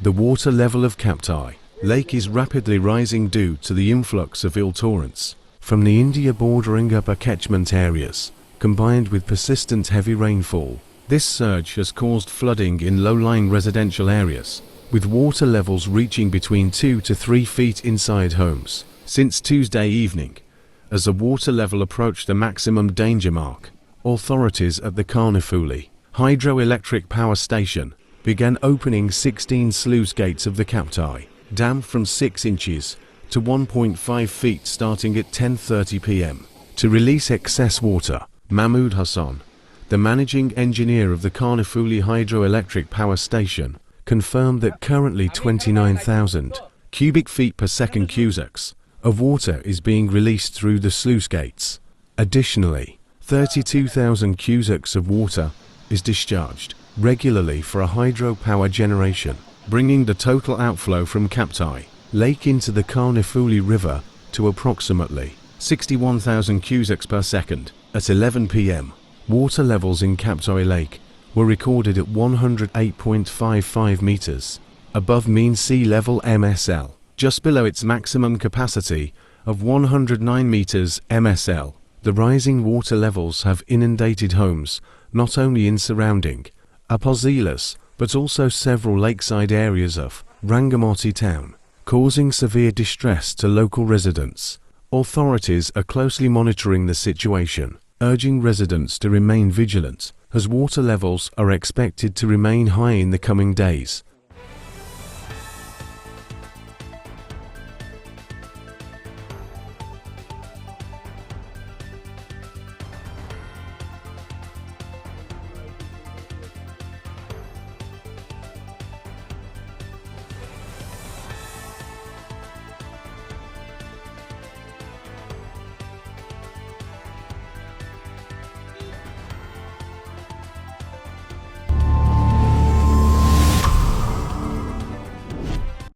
The water level of Kaptai Lake is rapidly rising due to the influx of torrents from the India bordering upper catchment areas, combined with persistent heavy rainfall. This surge has caused flooding in low-lying residential areas, with water levels reaching between 2 to 3 feet inside homes since Tuesday evening. As the water level approached the maximum danger mark, authorities at the Karnafuli hydroelectric power station began opening 16 sluice gates of the Kaptai Dam from 6 inches to 1.5 feet starting at 10:30 p.m. to release excess water. Mahmood Hassan, the managing engineer of the Karnafuli hydroelectric power station, confirmed that currently 29,000 cubic feet per second cubics of water is being released through the sluice gates. Additionally, 32,000 cubics of water is discharged regularly for a hydropower generation, bringing the total outflow from Kaptai Lake into the Karnafuli River to approximately 61,000 cubics per second. At 11 p.m., water levels in Kaptai Lake were recorded at 108.55 meters above mean sea level MSL, just below its maximum capacity of 109 meters MSL. The rising water levels have inundated homes not only in surrounding Apozelas but also several lakeside areas of Rangamati town, causing severe distress to local residents. Authorities are closely monitoring the situation, urging residents to remain vigilant, as water levels are expected to remain high in the coming days.